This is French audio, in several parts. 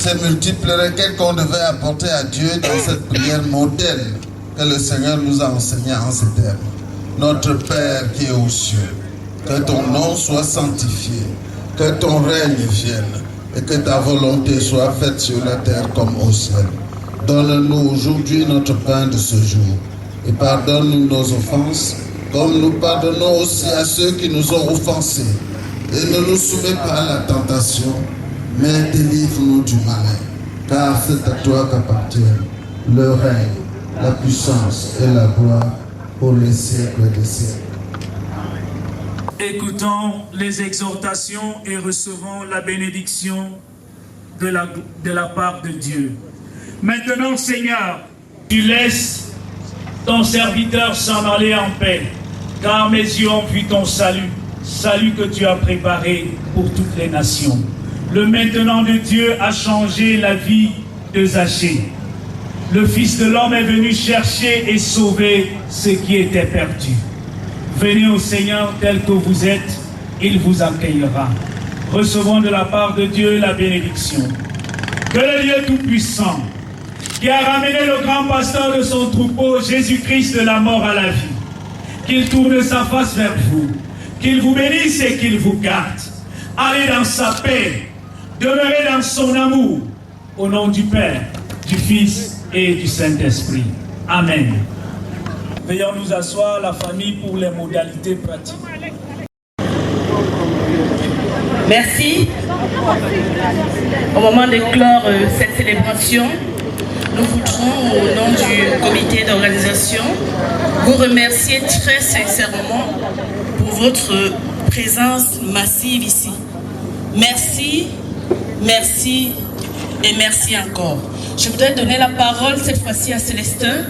ces multiples requêtes qu'on devait apporter à Dieu dans cette prière modèle que le Seigneur nous a enseignée en ces termes. Notre Père qui est aux cieux, que ton nom soit sanctifié, que ton règne vienne et que ta volonté soit faite sur la terre comme au ciel. Donne-nous aujourd'hui notre pain de ce jour et pardonne-nous nos offenses comme nous pardonnons aussi à ceux qui nous ont offensés. Et ne nous soumets pas à la tentation, mais délivre-nous du malin. Car c'est à toi qu'appartiennent le règne, la puissance et la gloire pour les siècles des siècles. Écoutons les exhortations et recevons la bénédiction de la part de Dieu. Maintenant, Seigneur, tu laisses ton serviteur s'en aller en paix, car mes yeux ont vu ton salut, salut que tu as préparé pour toutes les nations. Le maintenant de Dieu a changé la vie de Zachée. Le Fils de l'homme est venu chercher et sauver ce qui était perdu. Venez au Seigneur tel que vous êtes, il vous accueillera. Recevons de la part de Dieu la bénédiction. Que le Dieu Tout-Puissant, qui a ramené le grand pasteur de son troupeau, Jésus-Christ de la mort à la vie, qu'il tourne sa face vers vous, qu'il vous bénisse et qu'il vous garde. Allez dans sa paix, demeurez dans son amour, au nom du Père, du Fils et du Saint-Esprit. Amen. Veuillons nous asseoir, la famille, pour les modalités pratiques. Merci. Au moment de clore cette célébration, nous voudrons, au nom du comité d'organisation, vous remercier très sincèrement pour votre présence massive ici. Merci, merci et merci encore. Je voudrais donner la parole cette fois-ci à Célestin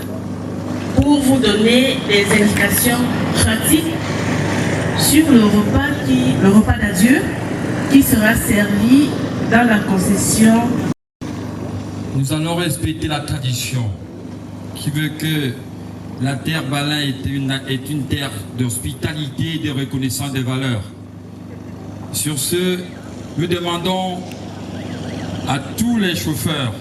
pour vous donner des indications pratiques sur le repas d'adieu qui sera servi dans la concession. Nous allons respecter la tradition qui veut que la terre Balin est une terre d'hospitalité et de reconnaissance des valeurs. Sur ce, nous demandons à tous les chauffeurs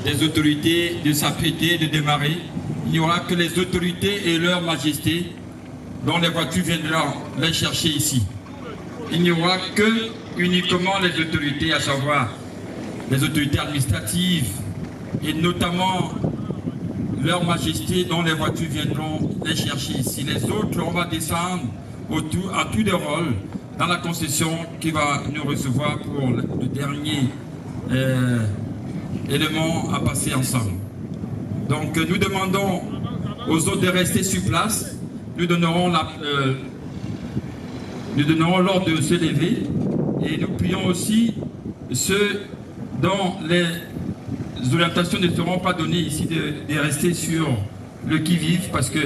des autorités de s'apprêter, de démarrer. Il n'y aura que les autorités et leur majesté dont les voitures viendront les chercher ici. Il n'y aura que uniquement les autorités, à savoir les autorités administratives et notamment leur majesté dont les voitures viendront les chercher ici. Les autres, on va descendre à tout de rôle dans la concession qui va nous recevoir pour le dernier élément à passer ensemble. Donc nous demandons aux autres de rester sur place. Nous donnerons l'ordre de se lever et nous prions aussi ceux dont les orientations ne seront pas données ici de rester sur le qui-vive parce que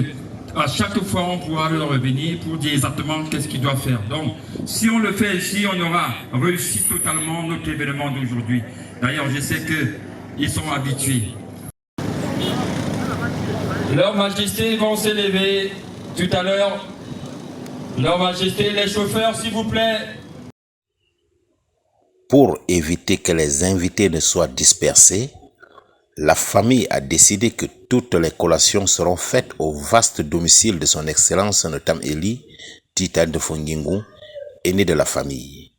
à chaque fois on pourra leur revenir pour dire exactement qu'est-ce qu'ils doivent faire. Donc si on le fait ici, on aura réussi totalement notre événement d'aujourd'hui. D'ailleurs, je sais qu'ils sont habitués. Leurs majestés vont s'élever tout à l'heure. Leurs majestés, les chauffeurs, s'il vous plaît. Pour éviter que les invités ne soient dispersés, la famille a décidé que toutes les collations seront faites au vaste domicile de son Excellence Notam Eli, Tita de Fongingu, aîné de la famille.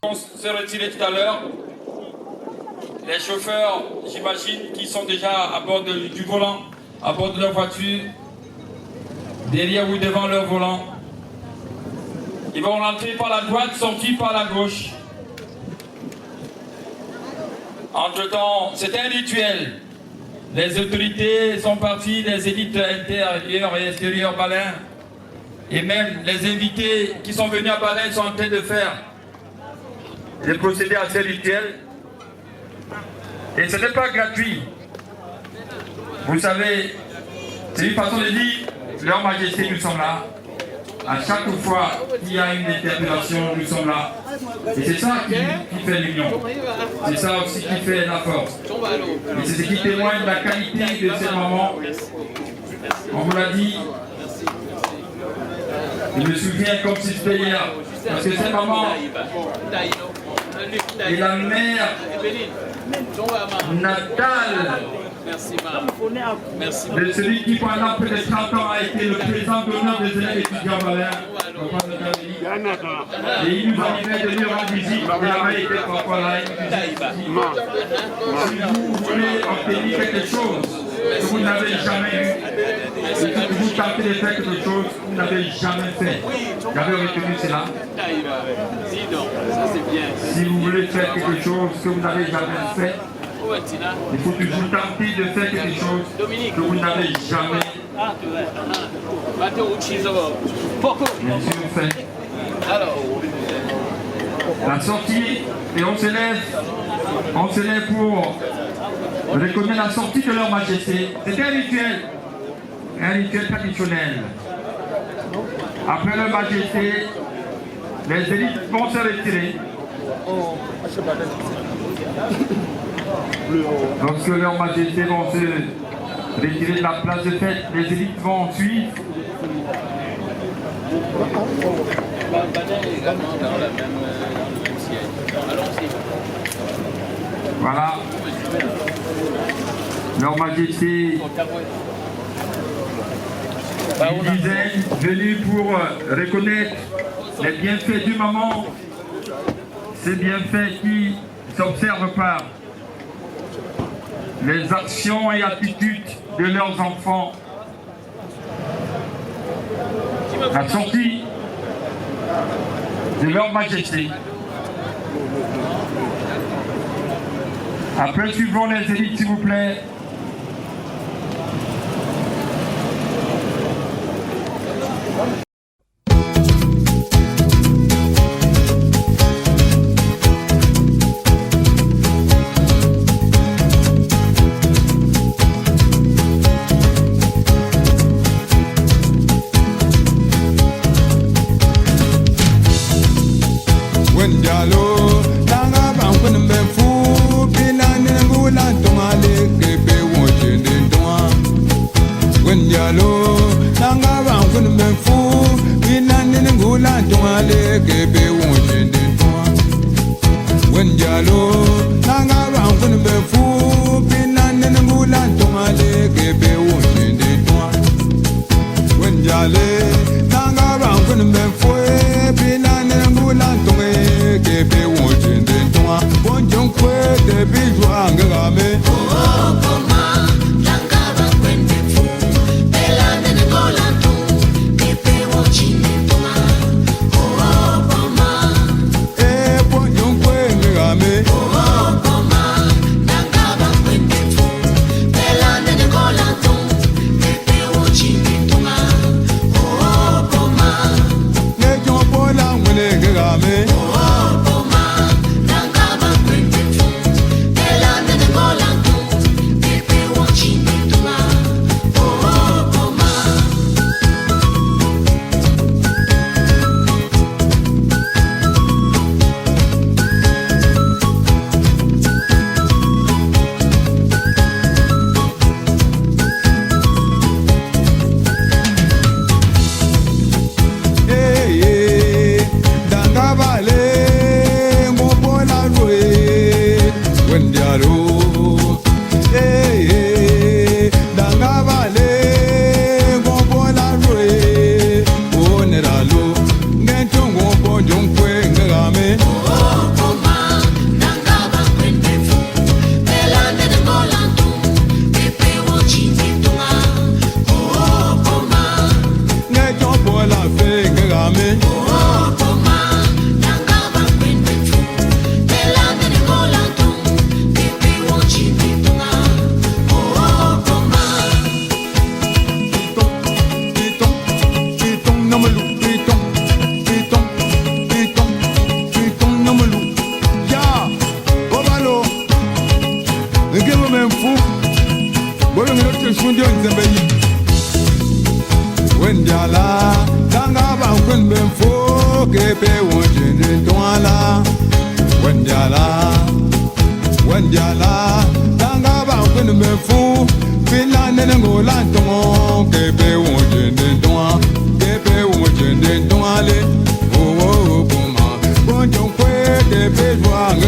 On se retirer tout à l'heure. Les chauffeurs, j'imagine, qui sont déjà à bord du volant, à bord de leur voiture, derrière ou devant leur volant. Ils vont rentrer par la droite, sortir par la gauche. Entre-temps, c'est un rituel. Les autorités sont parties, les élites intérieures et extérieures Balin, et même les invités qui sont venus à Balin sont en train de faire des procédés assez rituels. Et ce n'est pas gratuit. Vous savez, c'est une façon de dire, leur majesté, nous sommes là. À chaque fois qu'il y a une interpellation, nous sommes là. Et c'est ça qui fait l'union. C'est ça aussi qui fait la force. Et c'est ce qui témoigne de la qualité de ces moments. On vous l'a dit. Je me souviens comme si c'était hier. Parce que ces moments et la mère natal de celui qui pendant plus de 30 ans a été le président d'honneur des élèves étudiants Valère. Et il nous arrivait de lui rendre visite. Il avait été parfois là. Si vous voulez obtenir quelque chose que vous n'avez jamais eu, et que vous tentez de faire quelque chose que vous n'avez jamais fait, j'avais retenu cela. Si vous voulez faire quelque chose que vous n'avez jamais fait, il faut toujours tenter de faire quelque chose que vous n'avez jamais bien sûr fait. La sortie, et on s'élève pour reconnaître la sortie de leur majesté. C'était un rituel traditionnel. Après leur majesté, les élites vont se retirer. Lorsque leur majesté vont se retirer de la place de fête, les élites vont suivre. Voilà. Leur majesté, une dizaine venus pour reconnaître les bienfaits du moment, ces bienfaits qui s'observent par les actions et attitudes de leurs enfants. La sortie de leur majesté. Après, suivons les élites, s'il vous plaît.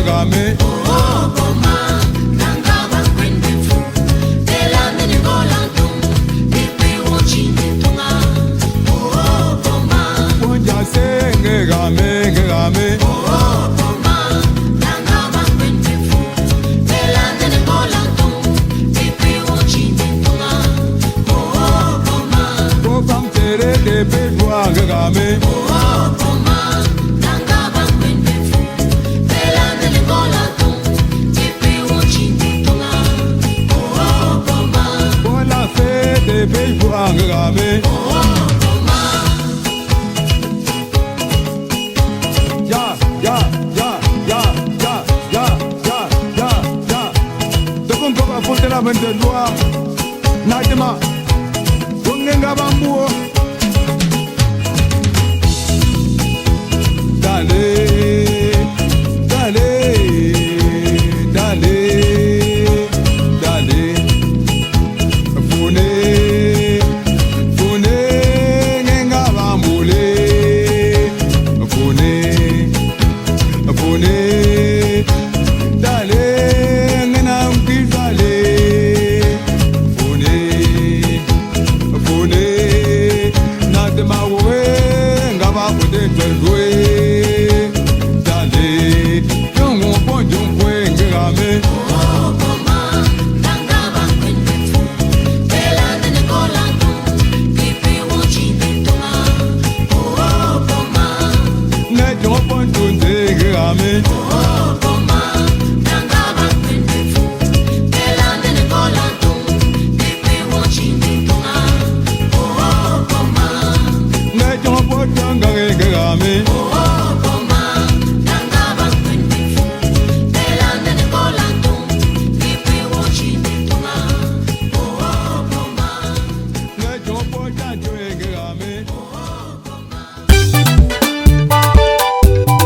Oh,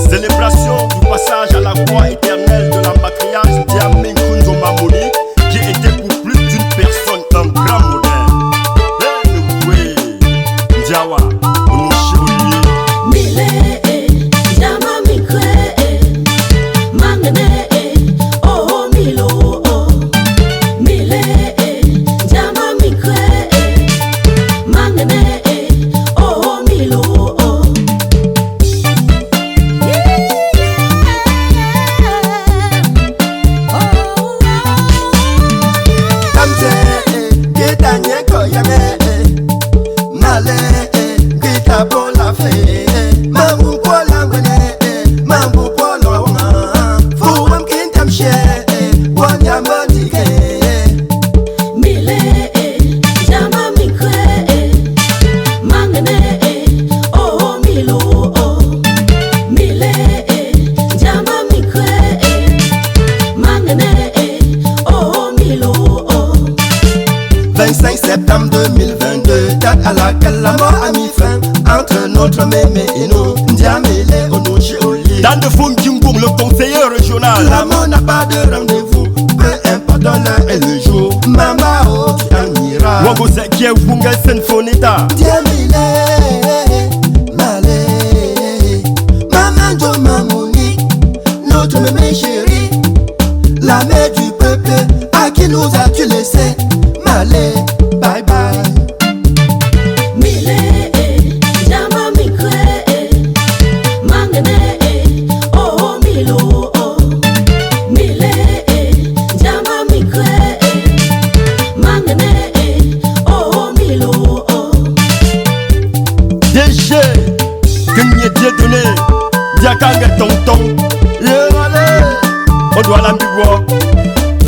Célébration du passage à la croix éternelle de la matriarche Diamé Nkounzo Mamoni, qui était pour plus d'une personne un grand modèle. Ndiawa, septembre 2022, date à laquelle la mort a mis fin entre notre mémé et nous. Ndiamele Onochi Oli. Dan de Fongimboum, le conseiller régional. La mort n'a pas de rendez-vous, peu importe l'heure et le jour. Mama O Tianira. Wango Zekie Wunga Senfonita. Ndiamele Malé. Maman Jo Mamouni, notre mémé chérie. La mère du peuple, à qui nous as-tu laissé? Malé. Bye bye. Mile, jama mikre, mangene, oh milo, mile, jama mikre, mangene, oh milo. DG, Gagné Dieudonné, Diakanga Tonton, Yémalé, Odouala Mbibo,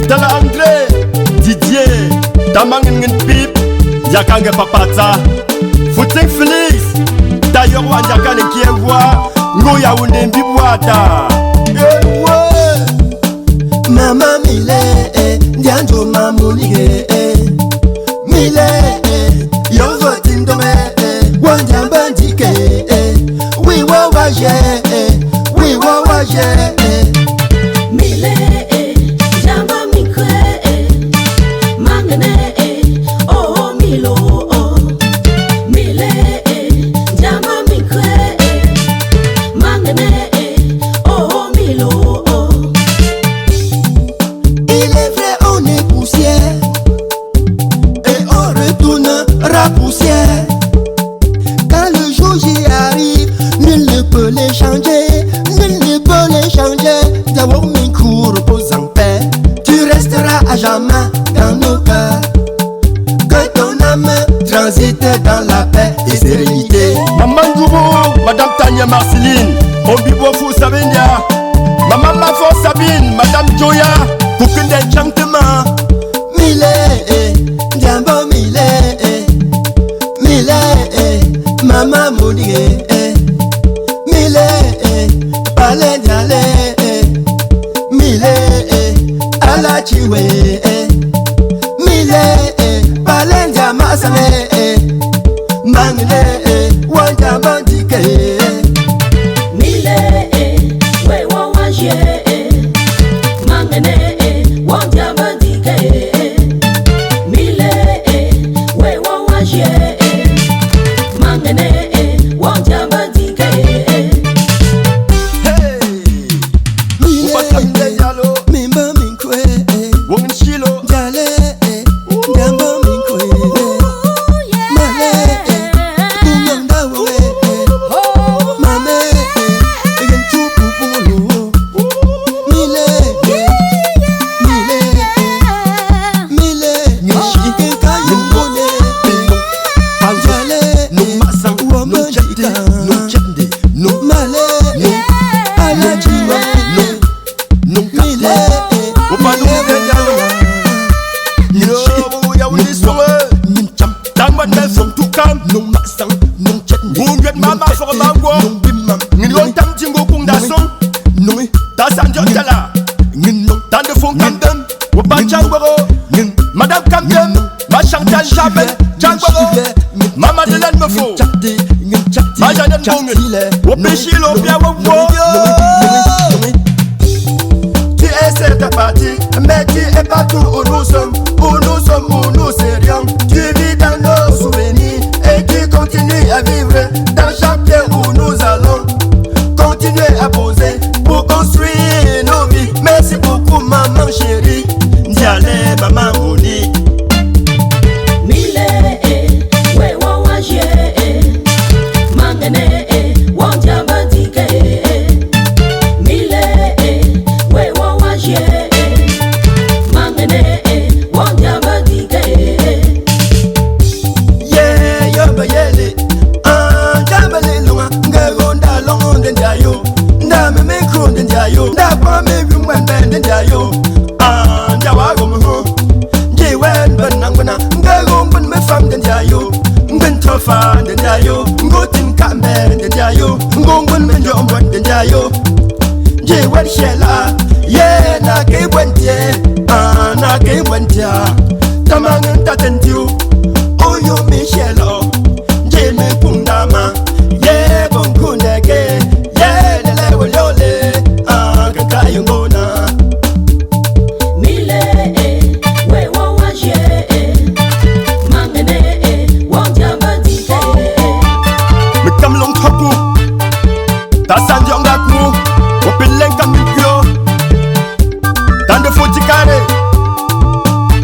Tala André, Didier. Damangin Pip, Diakanga Papata, Footing Félix, d'ailleurs, Diakane Kiewa, Ngoya Wunde Mbibwata. Mama Mile, Dianjo Mamouni, Mile, Yovo Tindome, Wanja Bandike, we were waje, we were waje. Mile, Jama Mikre, Mangene, oh Milo, Mile, Jama Mikre, Mangene, oh Milo. Il est vrai, on est poussière et on retournera poussière. Quand le jour j'y arrive, nul ne peut les changer, nul ne peut les changer. D'abord mes cours repose en paix, tu resteras à jamais dans nos cœurs. Que ton âme transite dans la paix et sérénité. Maman Djoubo, Mama Moni, Mile, Pale Diale, Mile, Alachiwe, Mile, Pale Diamasane, Mangile, Wanja Bandike, Mile, we wawaje, Mangene, Wanja Bandike, Mile, we wawaje, Mangene, Wanja Bandike. Mimba Minkwe, Woman Shilo, Jale, Jamba Minkwe, Male, Munganda Wawe, Mame, Egan Chupu Pulu, Mile, Mile, Nishike Kayumone, Jale, no Masan, no Chende, no Chende, no Male, Alajiwa, no Mile, Opa no Dejalo, Yo, ya wuli sowe, Nincham, Dangman Nelson Tukam, no Masan, no Chende, Bundred Mama for Mango, no Bimam, Nilon Tam Jingo Kunda Song, no, Tasan Jotala, Nino, Tande Fong Kandem, Opa Changoro, Madame Kamdem, Ma Chantal Jabel, Changoro, Mama de l'Anne me faut, Ma Janet Bongen, Opa Chilo, Piawa Tu es cette partie, mais tu es partout où nous sommes, où nous serions. Tu vis dans nos souvenirs et tu continues à vivre dans chaque lieu où nous allons. Continuer à poser pour construire nos vies. Merci beaucoup, maman chérie. Diale, maman Moni. Mile, we wawaje, Mangene, Wanja Bandike. Mile, we wawaje, Mangene, Wanja Bandike. Yeah, yamba yele, jambale lunga, ngaronda londe ndayo, ndame me kronde ndayo, ndakwa me rumwende ndayo, ndawago mho, jiwen banangwana, ngaron me famde ndayo, ngentrofa ndayo, ngotin kambe ndayo, ngongon me njombo ndayo, jiwen shela, yeah na kebwentie, na kebwentia, tamangen tatentiu. Oyo Michelo, Jimmy Pundama, ye Bonkundeke, ye Lele Wolole, Kakayungona. Mile, we wawaje, Mangene, Wanja Bandike. Mikam long tapu, Tasan Jongaku, Opilenka Mikyo, Tande Fotikare,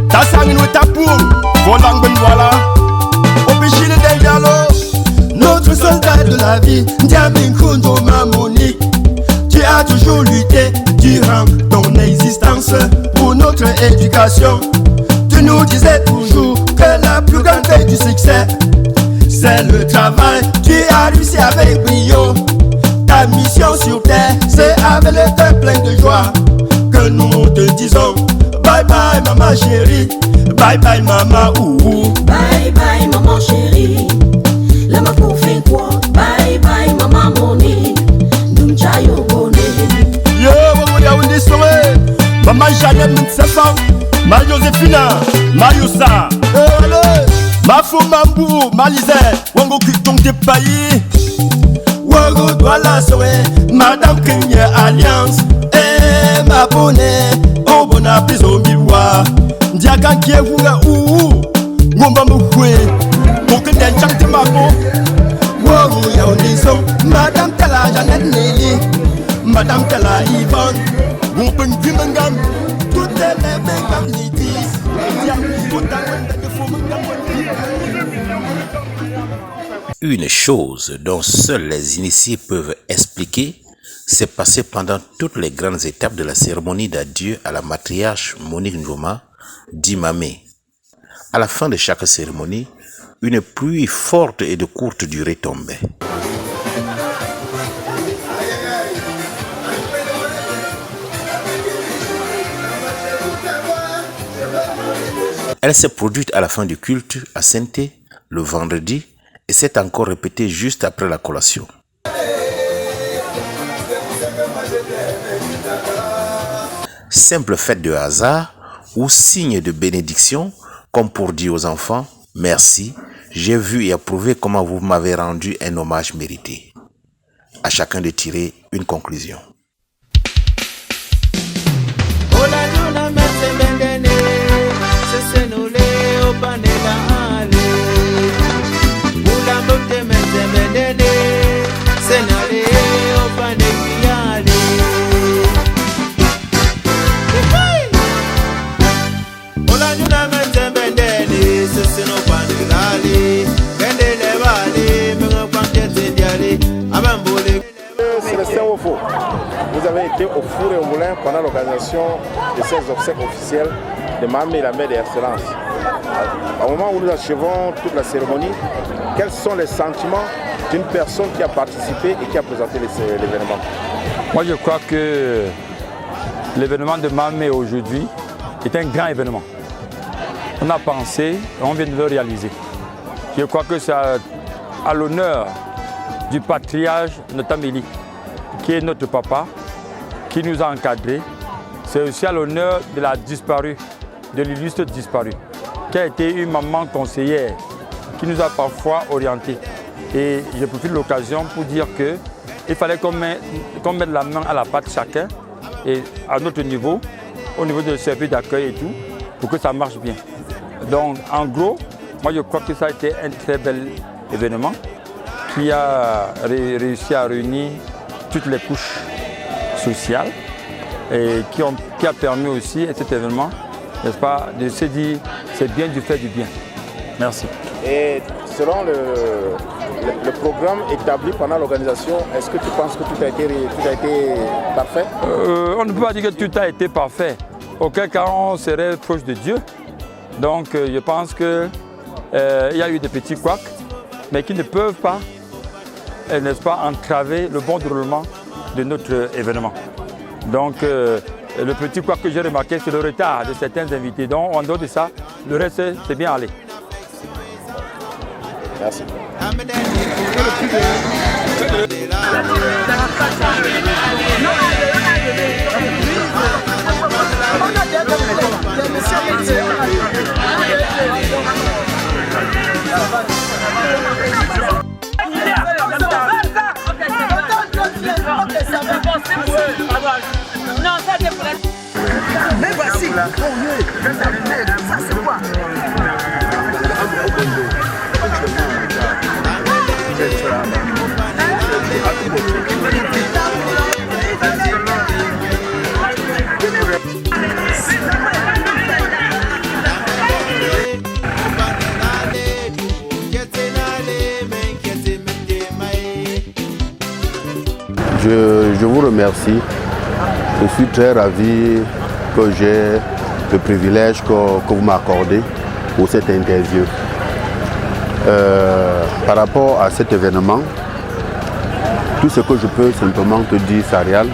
Tasan Tapu, Volang Benwala, Opichile Del Dialo. Notre soldat de la vie, Ndiamin Kundo Mamoni. Tu as toujours lutté durant ton existence pour notre éducation. Tu nous disais toujours que la plus grande clé du succès, c'est le travail. Tu as réussi avec brio. Ta mission sur terre, c'est avec le cœur plein de joie que nous te disons bye bye maman chérie, bye bye maman ouh. Bye bye maman chérie, la ma pour faire quoi? Bye bye maman Moni, Dumchayo Bone. Yo, ya wundi sowe, Maman Janet Mitsefang, Ma Josephina, Ma Yusa, Ma Fumambu, Ma Lisette, Wango Kitong de Payi, Wago Douala Sowe, Madame Kenya Alliance, ma bonne, Oh bona piso miwa, Ndiaga Kiewura Ou, Ngomba Mukwe, Moke Den Chante Mako, Wago Yaonisson, Madame Tala Janet Nelly, Madame Tala Yvonne, Wompen Gimengam, toutes les Mengam Lidis, Une chose dont seuls les initiés peuvent expliquer s'est passé pendant toutes les grandes étapes de la cérémonie d'adieu à la matriarche Monique Njoma d'Imamé. À la fin de chaque cérémonie, une pluie forte et de courte durée tombait. Elle s'est produite à la fin du culte à Sainté le vendredi et c'est encore répété juste après la collation. Simple fête de hasard ou signe de bénédiction, comme pour dire aux enfants, merci, j'ai vu et approuvé comment vous m'avez rendu un hommage mérité. À chacun de tirer une conclusion. Célestin Wofo, vous avez été au four et au moulin pendant l'organisation de ces obsèques officielles de Mamé, la mère d'excellence. Au moment où nous achevons toute la cérémonie, quels sont les sentiments d'une personne qui a participé et qui a présenté l'événement? Moi, je crois que l'événement de Mamé aujourd'hui est un grand événement. On a pensé, on vient de le réaliser. Je crois que c'est à l'honneur du patriarche Notameli, qui est notre papa, qui nous a encadrés. C'est aussi à l'honneur de la disparue, de l'illustre disparue, qui a été une maman conseillère, qui nous a parfois orientés. Et je profite de l'occasion pour dire qu'il fallait qu'on mette la main à la pâte chacun, et à notre niveau, au niveau de service d'accueil et tout, pour que ça marche bien. Donc en gros, moi je crois que ça a été un très bel événement qui a réussi à réunir toutes les couches sociales et qui a permis aussi à cet événement, n'est-ce pas, de se dire c'est bien du fait du bien. Merci. Et selon le programme établi pendant l'organisation, est-ce que tu penses que tout a été parfait? On ne peut pas dire que tout a été parfait. Auquel cas on serait proche de Dieu. Donc je pense qu'il y a eu des petits couacs, mais qui ne peuvent pas, n'est-ce pas, entraver le bon déroulement de notre événement. Donc le petit couac que j'ai remarqué, c'est le retard de certains invités. Donc en dehors de ça, le reste c'est bien allé. Merci. Mais voici, ça c'est quoi? Je vous remercie. Je suis très ravi que j'ai le privilège que vous m'accordez pour cette interview. Par rapport à cet événement, tout ce que je peux simplement te dire, Sarial,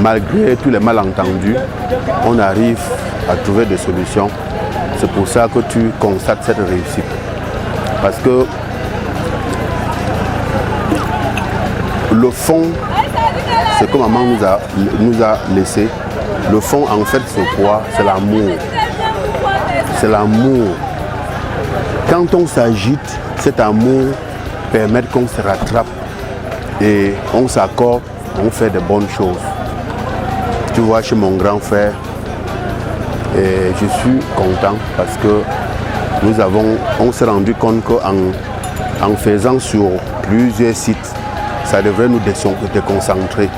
malgré tous les malentendus, on arrive à trouver des solutions. C'est pour ça que tu constates cette réussite. Parce que le fond, c'est que maman nous a laissé. Le fond, en fait, c'est quoi? C'est l'amour. C'est l'amour. Quand on s'agite, cet amour permet qu'on se rattrape et on s'accorde, on fait de bonnes choses. Tu vois, chez mon grand frère, et je suis content parce que on s'est rendu compte qu'en faisant sur plusieurs sites, ça devrait nous déconcentrer.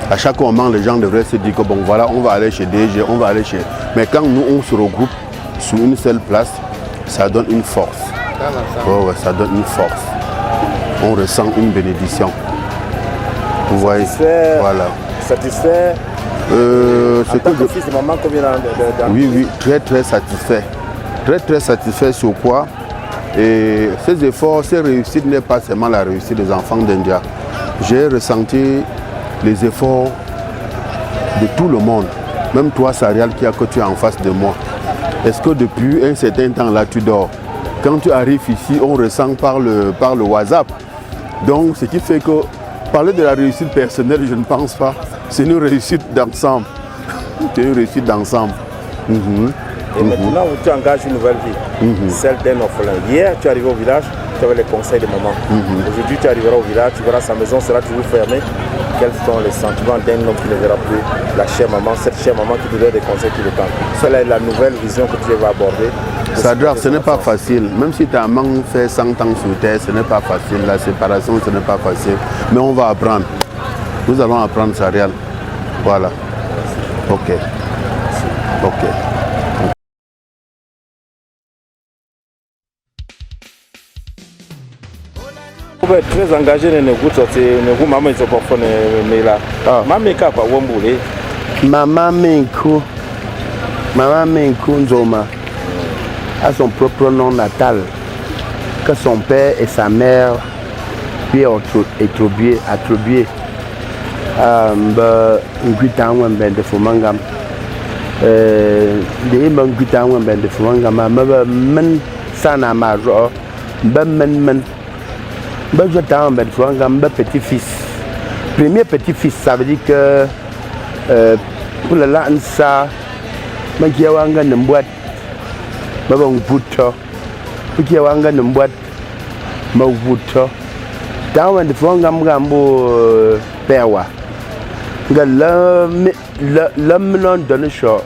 À chaque moment, les gens devraient se dire que bon voilà, on va aller chez DG, on va aller chez... Mais quand nous, on se regroupe sur une seule place, ça donne une force. Oh, ouais, ça donne une force. On ressent une bénédiction. Vous voyez? Voilà. Satisfait? C'est que fils de maman qu'on vient Oui, oui, très très satisfait. Très très satisfait sur quoi? Et ces efforts, ces réussites n'est pas seulement la réussite des enfants d'India. J'ai ressenti les efforts de tout le monde. Même toi, Sarial, que tu es en face de moi. Est-ce que depuis un certain temps là, tu dors? Quand tu arrives ici, on ressent par le WhatsApp. Donc, ce qui fait que parler de la réussite personnelle, je ne pense pas. C'est une réussite d'ensemble. C'est une réussite d'ensemble. Et maintenant, tu engages une nouvelle vie, celle d'un orphelin. Hier, tu es arrivé au village, tu avais les conseils de maman. Aujourd'hui, tu arriveras au village, tu verras sa maison sera toujours fermée. Quels sont les sentiments d'un homme qui ne verra plus la chère maman, cette chère maman qui te donne des conseils tout le temps. Celle est la nouvelle vision que tu vas aborder. Sadra, ce n'est pas facile. Même si ta maman fait 100 ans sur terre, ce n'est pas facile. La séparation, ce n'est pas facile. Mais on va apprendre. Nous allons apprendre ça réel. Voilà. Ok. Ok. Vous êtes très engagé dans les gouttes, vous maman ils sont parfois là. Maman est capable de Maman Menkou Nzoma a son propre nom natal, que son père et sa mère lui ont attribué à Nguitangwa de Fumangam. Les Nguitangwa de Fumangam, men sana majo, men je t'en ben Fumangam, petit-fils. Premier petit-fils, ça veut dire que pour le lancer, je suis en train de me boire. Je suis en train de me boire. Je suis en train de me boire. Perwa. L'homme non donne chaud.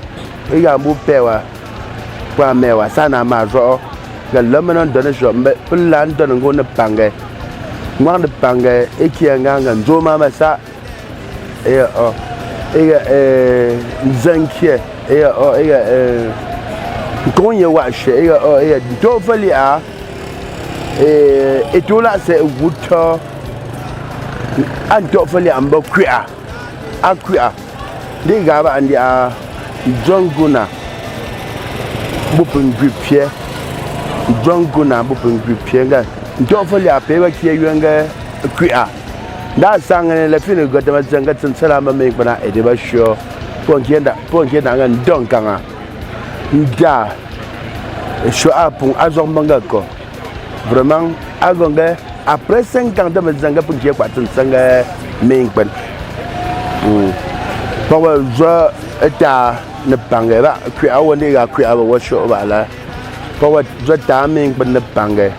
Il y a un bout perwa. Pour mewa, ça n'a pas joué. L'homme non donne chaud. Mais pour l'an donne un gros pangé. Moi de pangé et qui est un gang. Jo mama ça. Et Zankier. Quand il watch, Dovali a et tout là c'est Wuto and Dovali and Bokia. Aquia. They gave and the John Guna Bupin Grippier. John Guna Bupin Grippier. Dovali a paper here younger Quia. That sang and the final got the Zangat and Salama make when I was sure. Pontienda and Donkanga. Da. Je suis pour Azor Mangako. Vraiment, Agonga, après 5 ans de Zanga pour dire quoi, tu sais, Mingpen. Pour je étais ne pangera, que à on est à que à watch over là. Pour je t'amène pour ne panger.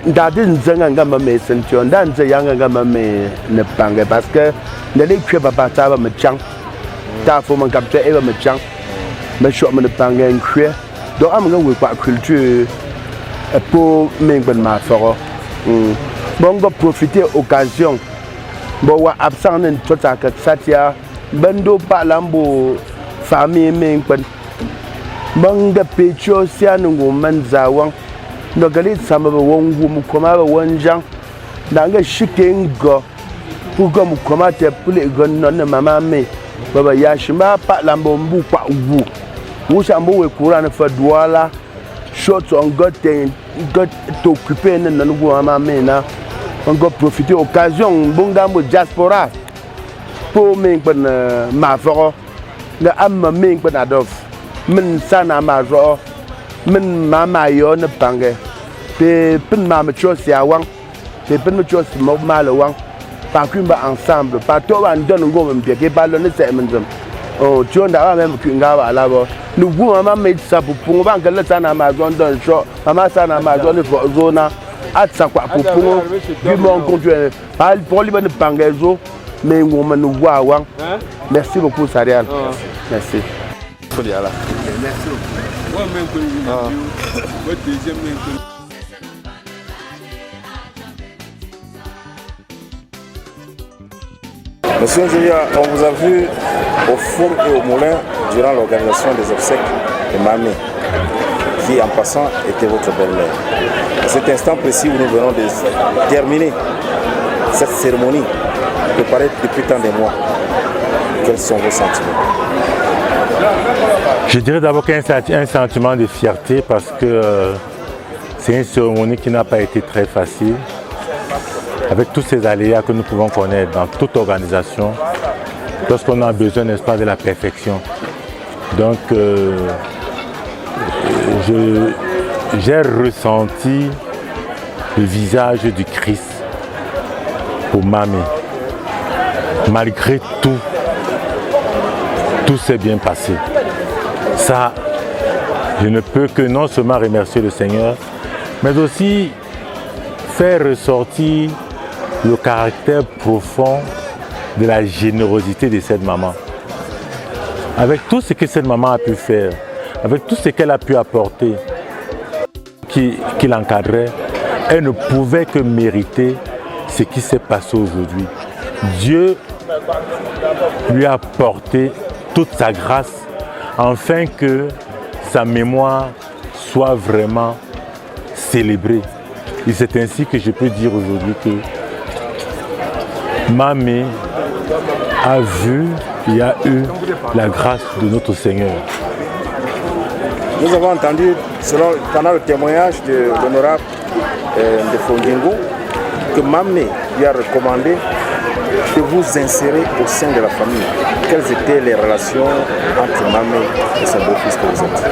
Dadin Zanga Gama me sention, dan the younger Gama me ne panger parce que les crêpes à papa me chang. Ta faut mon capteur et me chang. Mais je suis en train de faire donc je vais faire culture pour ma fort. Bon, je profiter de l'occasion. Bon, je absent de tout ça que ça tient. Bendo pas lambo famille m'ingben. Bon, je pécho si à nous manzawang. Donc les ça me wongu mukoma wonjang. Dans le chikengo pour que mukoma te pour les gonnes maman me. Baba yashima pas lambo mbu pas ou. Vous savez, courant de faire douala, short on got t'occuper de nous amena. On va profiter de l'occasion, bon dans le diaspora, pour me ma fort, le âme me adof, men sana major, men mama yon pange, pe pen mama chose ya wang, pe pen chose mal wang, par contre ensemble, par toi on donne un go même bien, qui parle de ça même. Oh, tu as même qu'une gare là-bas. Nous voulons maman ça pour voir que le sang à Amazon dans le show. Maman ça à Amazon pour zona. À ça quoi pour du monde continuer. Pour les bonnes pangazo, mais on va nous voir. Merci beaucoup Sarial. Merci. Merci. Monsieur Njouya, on vous a vu au four et au moulin durant l'organisation des obsèques de Mamie, qui en passant était votre belle-mère. À cet instant précis où nous venons de terminer cette cérémonie préparée depuis tant de mois, quels sont vos sentiments? Je dirais d'abord qu'il y a un sentiment de fierté parce que c'est une cérémonie qui n'a pas été très facile. Avec tous ces aléas que nous pouvons connaître dans toute organisation, lorsqu'on a besoin, n'est-ce pas, de la perfection. Donc, j'ai ressenti le visage du Christ pour Mamé. Malgré tout, tout s'est bien passé. Ça, je ne peux que non seulement remercier le Seigneur, mais aussi faire ressortir le caractère profond de la générosité de cette maman. Avec tout ce que cette maman a pu faire, avec tout ce qu'elle a pu apporter, qui l'encadrait, elle ne pouvait que mériter ce qui s'est passé aujourd'hui. Dieu lui a apporté toute sa grâce afin que sa mémoire soit vraiment célébrée. Et c'est ainsi que je peux dire aujourd'hui que Mamé a vu et a eu la grâce de notre Seigneur. Nous avons entendu, pendant le témoignage de l'honorable de Fondingo, que Mamé lui a recommandé de vous insérer au sein de la famille. Quelles étaient les relations entre Mamé et son beau-fils que vous êtes?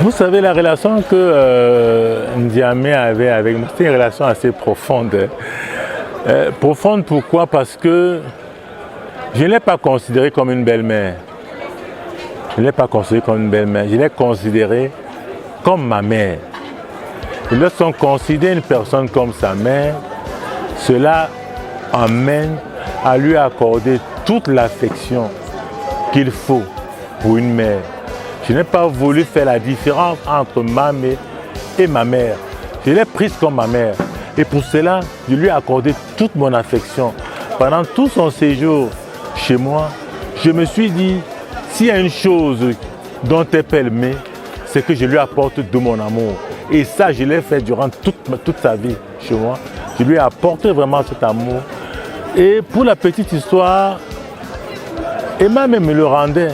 Vous savez, la relation que Ndiamé avait avec moi, c'était une relation assez profonde. Profonde pourquoi? Parce que je ne l'ai pas considérée comme une belle-mère. Je ne l'ai pas considérée comme une belle-mère. Je l'ai considérée comme ma mère. Et lorsqu'on considère une personne comme sa mère, cela amène à lui accorder toute l'affection qu'il faut pour une mère. Je n'ai pas voulu faire la différence entre Mamé et ma mère. Je l'ai prise comme ma mère. Et pour cela, je lui ai accordé toute mon affection. Pendant tout son séjour chez moi, je me suis dit, s'il y a une chose dont elle peut aimer, c'est que je lui apporte de mon amour. Et ça, je l'ai fait durant toute sa vie chez moi. Je lui ai apporté vraiment cet amour. Et pour la petite histoire, Emma même me le rendait.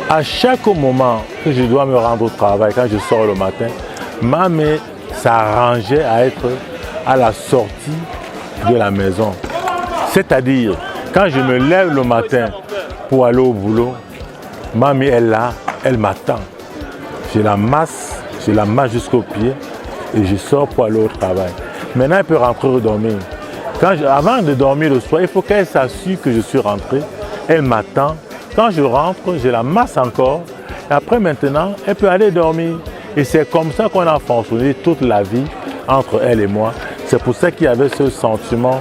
À chaque moment que je dois me rendre au travail, quand je sors le matin, Mamé s'arrangeait à être à la sortie de la maison. C'est-à-dire, quand je me lève le matin pour aller au boulot, Mamé est là, elle m'attend. Je la masse jusqu'au pied et je sors pour aller au travail. Maintenant, elle peut rentrer dormir. Avant de dormir le soir, il faut qu'elle s'assure que je suis rentré. Elle m'attend. Quand je rentre, je la masse encore. Et après, maintenant, elle peut aller dormir. Et c'est comme ça qu'on a fonctionné toute la vie entre elle et moi. C'est pour ça qu'il y avait ce sentiment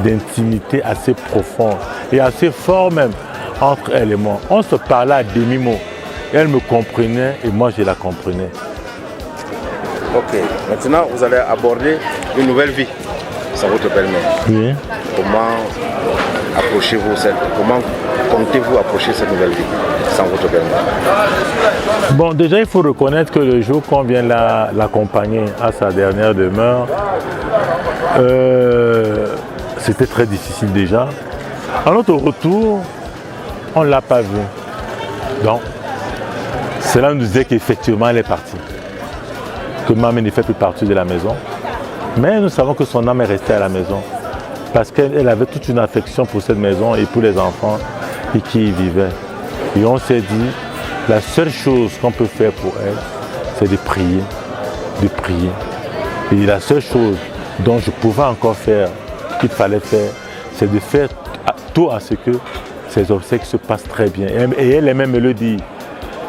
d'intimité assez profond et assez fort même entre elle et moi. On se parlait à demi-mot. Elle me comprenait et moi, je la comprenais. Ok, maintenant, vous allez aborder une nouvelle vie sans votre belle-mère. Oui. Comment comptez-vous approcher cette nouvelle vie sans votre belle-mère? Bon, déjà, il faut reconnaître que le jour qu'on vient l'accompagner à sa dernière demeure, c'était très difficile déjà. À notre retour, on ne l'a pas vue. Donc, cela nous disait qu'effectivement, elle est partie. Que Mamé ne fait plus partie de la maison. Mais nous savons que son âme est restée à la maison. Parce qu'elle avait toute une affection pour cette maison et pour les enfants et qui y vivaient. Et on s'est dit, la seule chose qu'on peut faire pour elle, c'est de prier, de prier. Et la seule chose dont je pouvais encore faire, qu'il fallait faire, c'est de faire tout à ce que ces obsèques se passent très bien. Et elle même me le dit,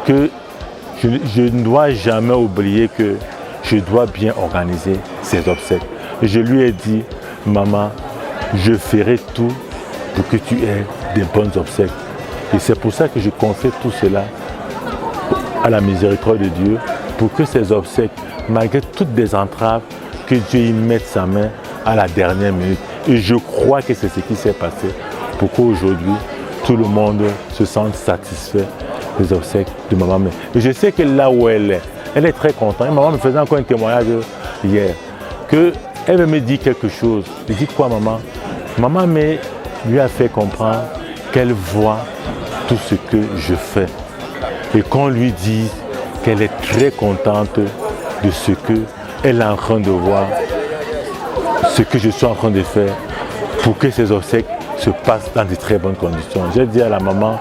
que je ne dois jamais oublier que je dois bien organiser ces obsèques. Et je lui ai dit, maman, je ferai tout pour que tu aies des bonnes obsèques. Et c'est pour ça que je confie tout cela à la miséricorde de Dieu, pour que ces obsèques, malgré toutes les entraves, que Dieu y mette sa main à la dernière minute. Et je crois que c'est ce qui s'est passé pour qu'aujourd'hui, tout le monde se sente satisfait des obsèques de maman. Et je sais que là où elle est très contente. Et maman me faisait encore un témoignage hier, qu'elle me dit quelque chose. Elle dit quoi, maman? Maman lui a fait comprendre qu'elle voit tout ce que je fais. Et qu'on lui dise qu'elle est très contente de ce qu'elle est en train de voir, ce que je suis en train de faire pour que ces obsèques se passent dans de très bonnes conditions. J'ai dit à la maman,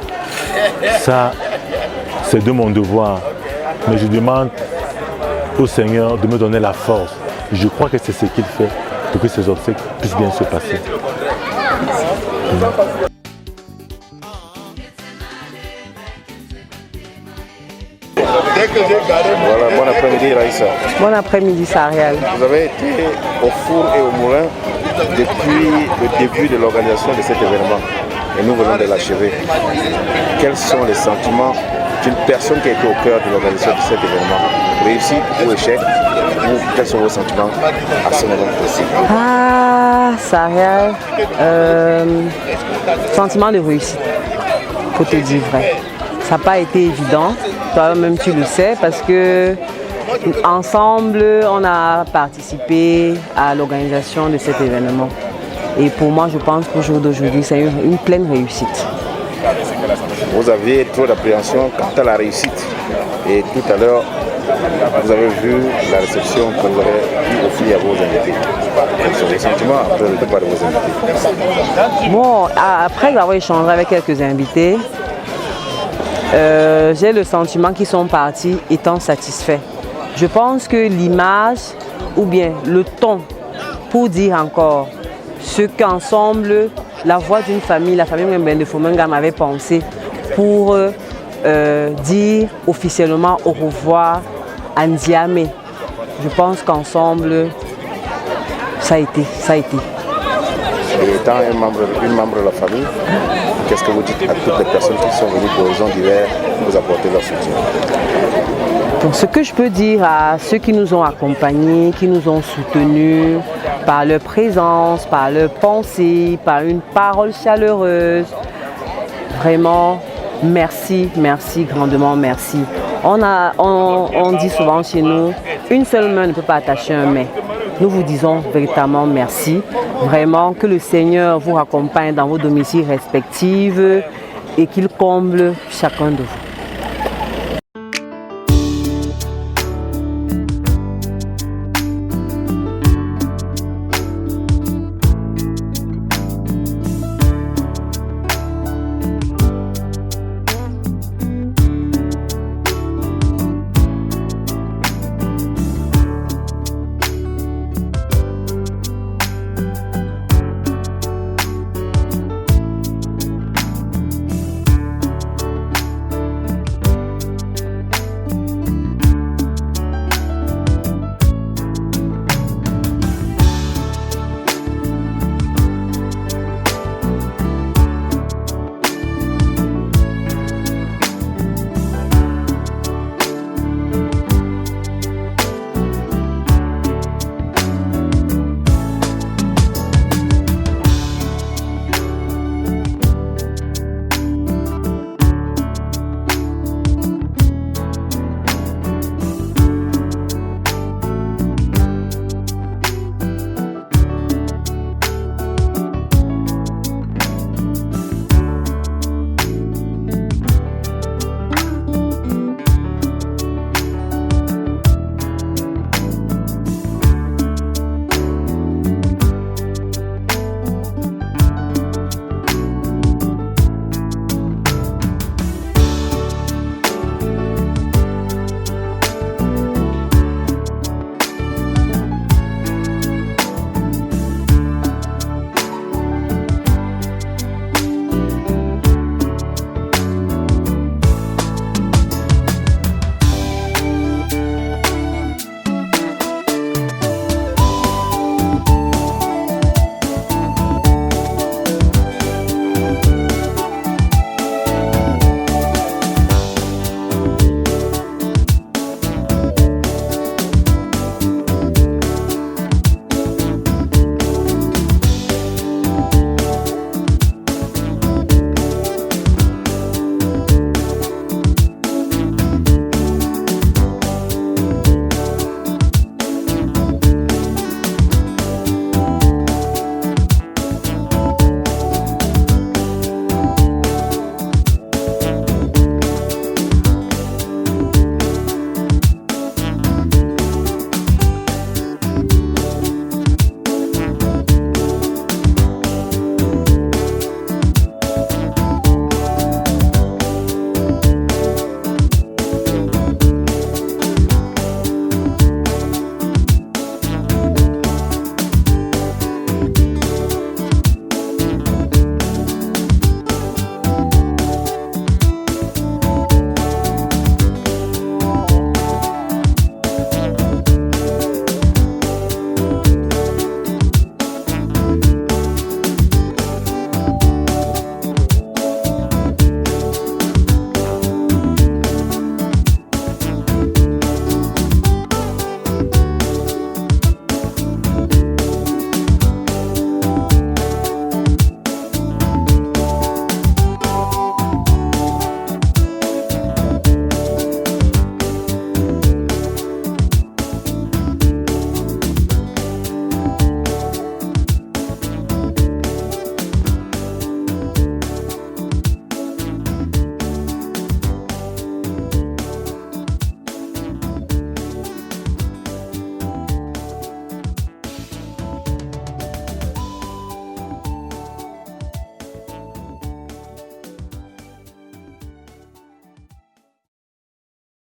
ça c'est de mon devoir, mais je demande au Seigneur de me donner la force. Je crois que c'est ce qu'il fait pour que ces obsèques puissent bien se passer. Voilà, bon après-midi Raïssa. Bon après-midi Sariel. Vous avez été au four et au moulin depuis le début de l'organisation de cet événement et nous venons de l'achever. Quels sont les sentiments d'une personne qui a été au cœur de l'organisation de cet événement? Réussite ou échec? Ou quels sont vos sentiments à ce moment précis? Ah, Sariel, sentiment de réussite, faut te dire vrai. Ça n'a pas été évident, toi-même tu le sais, parce que ensemble, on a participé à l'organisation de cet événement. Et pour moi, je pense qu'au jour d'aujourd'hui, c'est une pleine réussite. Vous aviez trop d'appréhension quant à la réussite. Et tout à l'heure, vous avez vu la réception que vous avez pu offrir à vos invités. Quels sont les sentiments après le départ de vos invités? Bon, après avoir échangé avec quelques invités, j'ai le sentiment qu'ils sont partis étant satisfaits. Je pense que l'image ou bien le ton pour dire encore ce qu'ensemble, la voix d'une famille, la famille Mbembe de Fomenga m'avait pensé pour dire officiellement au revoir à Ndiamé. Je pense qu'ensemble, ça a été. Et étant une membre de la famille, qu'est-ce que vous dites à toutes les personnes qui sont venues d'horizons divers vous apporter leur soutien? Donc, ce que je peux dire à ceux qui nous ont accompagnés, qui nous ont soutenus par leur présence, par leur pensée, par une parole chaleureuse, vraiment, merci, grandement merci. On dit souvent chez nous, une seule main ne peut pas attacher un mais. Nous vous disons véritablement merci. Vraiment, que le Seigneur vous accompagne dans vos domiciles respectifs et qu'il comble chacun de vous.